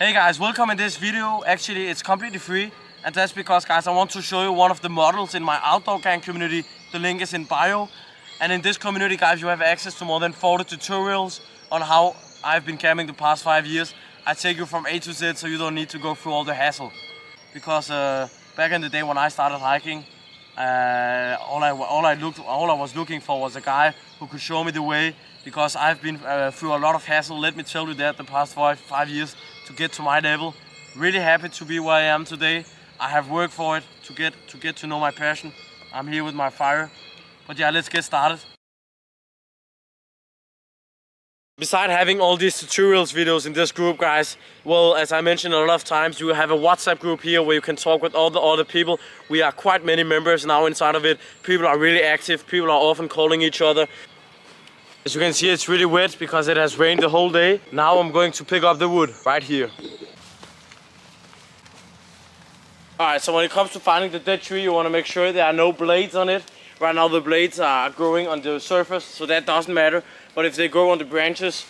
Hey guys, welcome in this video. Actually, it's completely free, and that's because, guys, I want to show you one of the models in my outdoor gang community. The link is in bio. And in this community, guys, you have access to more than 40 tutorials on how I've been camping the past 5 years. I take you from A to Z, so you don't need to go through all the hassle. Because back in the day when I started hiking, all I was looking for was a guy who could show me the way. Because I've been through a lot of hassle, let me tell you that, the past 5 years to get to my level. Really happy to be where I am today. I have worked for it to get to know my passion. I'm here with my fire. But yeah, let's get started. Besides having all these tutorials videos in this group, guys, well, as I mentioned a lot of times, you have a WhatsApp group here where you can talk with all the other people. We are quite many members now inside of it. People are really active. People are often calling each other. As you can see, it's really wet because it has rained the whole day. Now I'm going to pick up the wood right here. Alright, so when it comes to finding the dead tree, you want to make sure there are no blades on it. Right now the blades are growing on the surface, so that doesn't matter. But if they grow on the branches,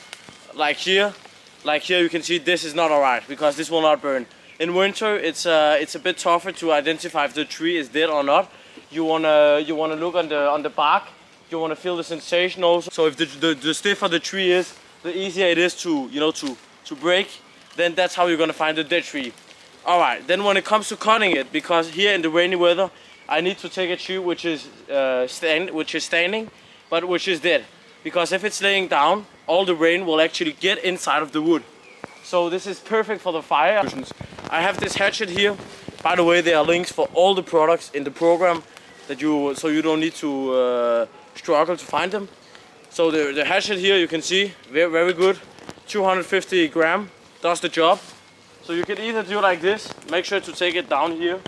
like here you can see this is not alright, because this will not burn. In winter, it's a bit tougher to identify if the tree is dead or not. You wanna look on the bark. You want to feel the sensation also. So if the stiffer the tree is, the easier it is to break. Then that's how you're gonna find the dead tree. All right. Then when it comes to cutting it, because here in the rainy weather, I need to take a tree which is standing, but which is dead. Because if it's laying down, all the rain will actually get inside of the wood. So this is perfect for the fire. I have this hatchet here. By the way, there are links for all the products in the program so you don't need to struggle to find them. So the hatchet here, you can see, very good. 250 gram does the job. So you can either do like this, make sure to take it down here.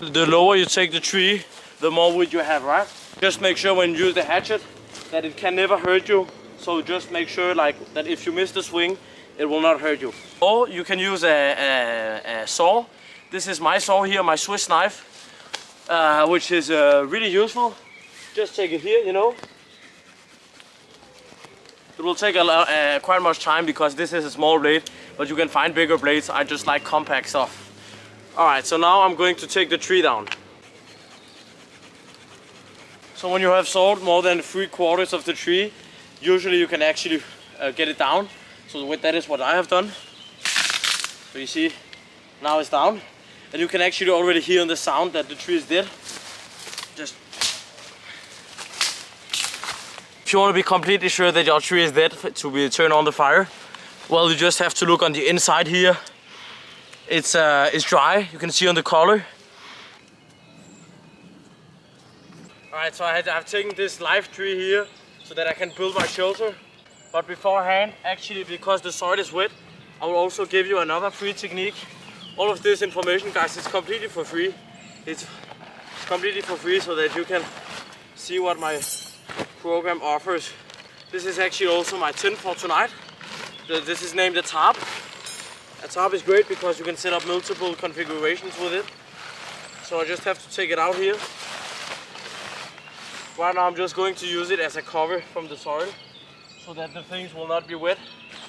The lower you take the tree, the more wood you have, right? Just make sure when you use the hatchet that it can never hurt you. So just make sure like that if you miss the swing, it will not hurt you. Or you can use a saw. This is my saw here, my Swiss knife, which is really useful. Just take it here, you know. It will take quite much time because this is a small blade, but you can find bigger blades. I just like compact stuff. Alright, so now I'm going to take the tree down. So when you have sawed more than 3/4 of the tree, usually you can actually get it down. So that is what I have done. So you see, now it's down. And you can actually already hear the sound that the tree is dead. If you want to be completely sure that your tree is dead to turn on the fire, well, you just have to look on the inside here. It's dry, you can see on the color. Alright, so I've taken this live tree here so that I can build my shelter. But beforehand, actually, because the soil is wet, I will also give you another free technique. All of this information, guys, it's completely for free. It's completely for free so that you can see what my program offers. This is actually also my tent for tonight. This is named a tarp. A tarp is great because you can set up multiple configurations with it. So I just have to take it out here. Right now I'm just going to use it as a cover from the soil so that the things will not be wet.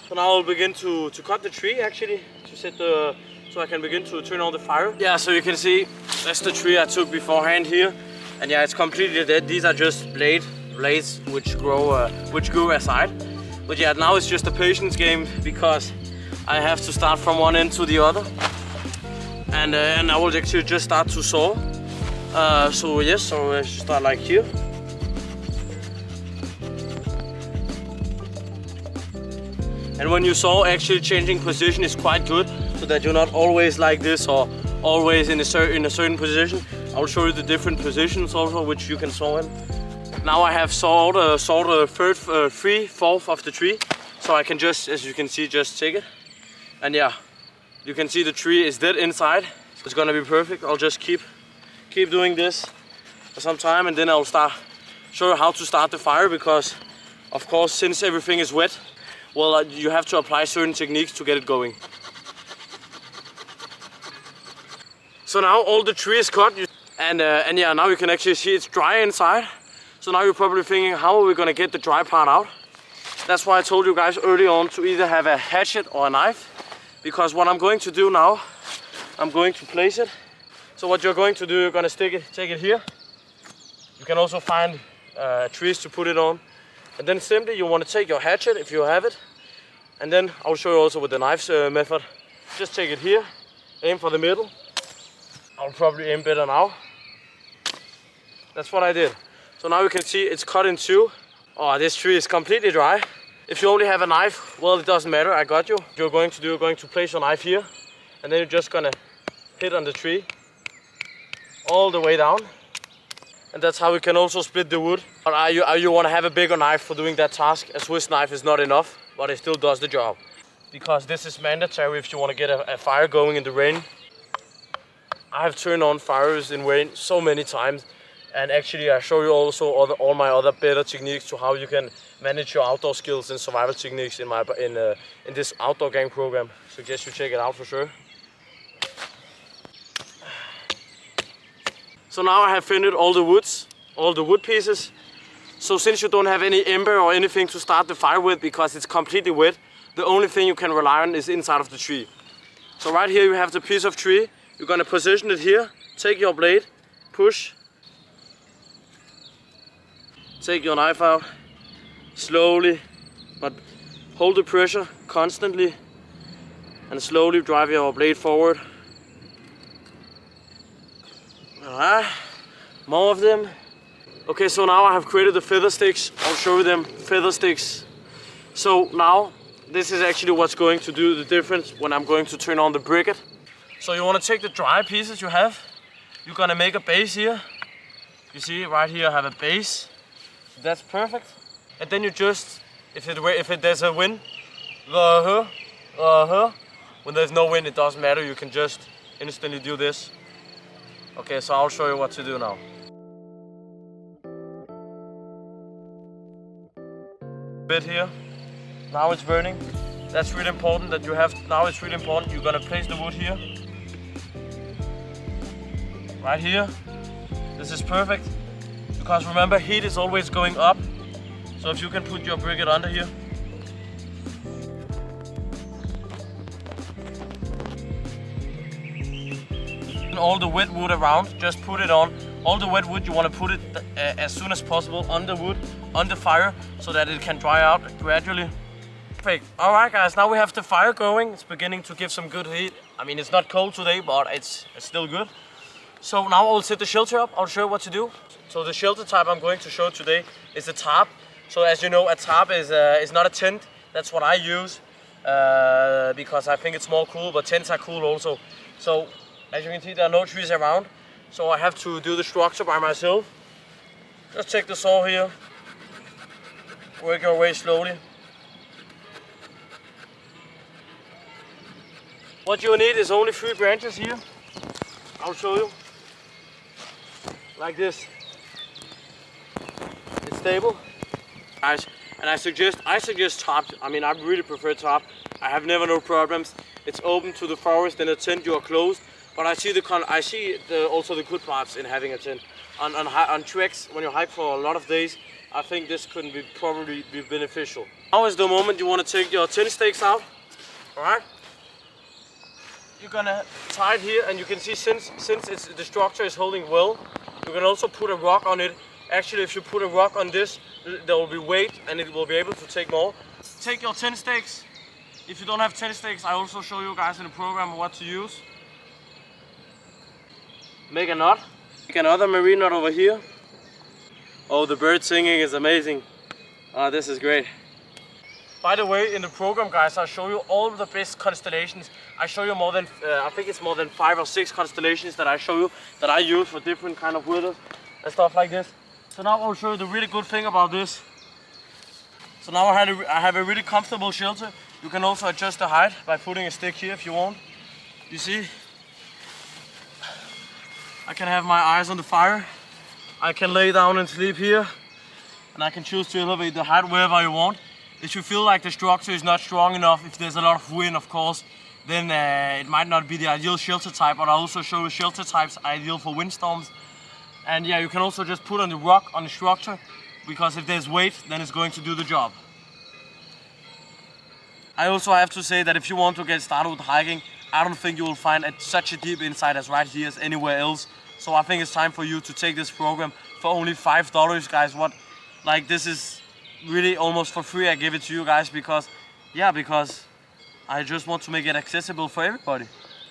So now I'll begin to cut the tree actually so I can begin to turn on the fire. Yeah, so you can see that's the tree I took beforehand here. And yeah, it's completely dead. These are just blades which grew aside. But yeah, now it's just a patience game because I have to start from one end to the other. And I will actually just start to saw. So I should start like here. And when you saw, actually changing position is quite good, so that you're not always like this or always in a certain position. I'll show you the different positions also which you can saw in. Now I have sawed a 3/4 of the tree, so I can just, as you can see, just take it. And yeah, you can see the tree is dead inside. It's gonna be perfect. I'll just keep doing this for some time, and then I'll show you how to start the fire, because of course, since everything is wet, well, you have to apply certain techniques to get it going. So now all the tree is cut, and yeah, now you can actually see it's dry inside. So now you're probably thinking, how are we gonna get the dry part out? That's why I told you guys early on to either have a hatchet or a knife, because what I'm going to do now, I'm going to place it. So what you're going to do, you're going to take it here. You can also find trees to put it on. And then simply you want to take your hatchet if you have it. And then I'll show you also with the knives method. Just take it here, aim for the middle. I'll probably aim better now. That's what I did. So now you can see it's cut in two. Oh, this tree is completely dry. If you only have a knife, well, it doesn't matter, I got you. What you're going to do, you're going to place your knife here. And then you're just gonna hit on the tree all the way down. And that's how we can also split the wood. But you want to have a bigger knife for doing that task. A Swiss knife is not enough, but it still does the job. Because this is mandatory if you want to get a fire going in the rain. I have turned on fires in rain so many times. And actually I show you also all my other better techniques to how you can manage your outdoor skills and survival techniques in this outdoor gang program. Suggest you check it out for sure. So now I have finished all the wood pieces. So since you don't have any ember or anything to start the fire with because it's completely wet, the only thing you can rely on is inside of the tree. So right here you have the piece of tree. You're gonna position it here, take your blade, push, take your knife out, slowly, but hold the pressure constantly and slowly drive your blade forward. Alright, more of them. Okay, so now I have created the feather sticks. I'll show you them, feather sticks. So now, this is actually what's going to do the difference when I'm going to turn on the briquette. So you want to take the dry pieces you have. You're gonna make a base here. You see, right here I have a base. That's perfect. And then you just, if there's a wind, when there's no wind, it doesn't matter. You can just instantly do this. Okay, so I'll show you what to do now. Bit here. Now it's burning. That's really important that you have. Now it's really important. You're gonna place the wood here. Right here. This is perfect. Because remember, heat is always going up. So if you can put your briquette under here. And all the wet wood around, just put it on. All the wet wood, you want to put it as soon as possible on the wood, on the fire, so that it can dry out gradually. Perfect. Alright guys, now we have the fire going. It's beginning to give some good heat. I mean, it's not cold today, but it's still good. So now I'll set the shelter up. I'll show you what to do. So the shelter type I'm going to show today is a tarp. So as you know, a tarp is not a tent. That's what I use because I think it's more cool, but tents are cool also. So as you can see, there are no trees around. So I have to do the structure by myself. Just take the saw here. Work your way slowly. What you need is only 3 branches here. I'll show you. Like this. It's stable. Guys, and I suggest tarp. I mean, I really prefer tarp. I have never no problems. It's open to the forest. In a tent you are closed. But I see also the good parts in having a tent. On treks, when you hike for a lot of days, I think this could probably be beneficial. Now is the moment you want to take your tent stakes out. Alright? You're gonna tie it here, and you can see since the structure is holding well, you can also put a rock on it. Actually, if you put a rock on this, there will be weight and it will be able to take more. Take your tent stakes. If you don't have tent stakes, I also show you guys in the program what to use. Make a knot. Make another marine knot over here. Oh, the bird singing is amazing. This is great. By the way, in the program, guys, I show you all the best constellations. I show you more than, I think it's more than 5 or 6 constellations that I show you, that I use for different kind of weather and stuff like this. So now I'll show you the really good thing about this. So now I have a really comfortable shelter. You can also adjust the height by putting a stick here if you want. You see? I can have my eyes on the fire. I can lay down and sleep here. And I can choose to elevate the height wherever you want. If you feel like the structure is not strong enough, if there's a lot of wind, of course, then it might not be the ideal shelter type. But I also show you shelter types ideal for windstorms. And yeah, you can also just put on the rock on the structure, because if there's weight, then it's going to do the job. I also have to say that if you want to get started with hiking, I don't think you will find such a deep insight as right here as anywhere else. So I think it's time for you to take this program for only $5, guys. Like this is really almost for free. I give it to you guys because I just want to make it accessible for everybody.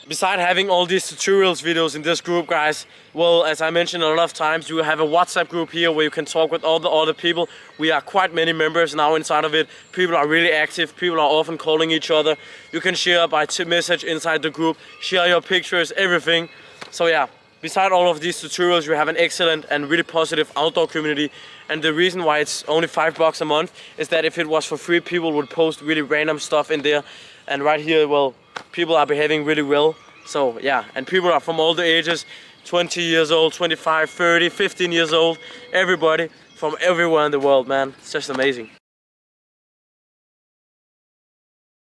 Besides having all these tutorials videos in this group, guys, well, as I mentioned a lot of times, you have a WhatsApp group here where you can talk with all the other people. We are quite many members now inside of it. People are really active. People are often calling each other. You can share by message inside the group, share your pictures, everything. So yeah, beside all of these tutorials, you have an excellent and really positive outdoor community. And the reason why it's only $5 a month is that if it was for free, people would post really random stuff in there. And right here, well, people are behaving really well. So yeah, and people are from all the ages, 20 years old, 25, 30, 15 years old, everybody from everywhere in the world, man. It's just amazing.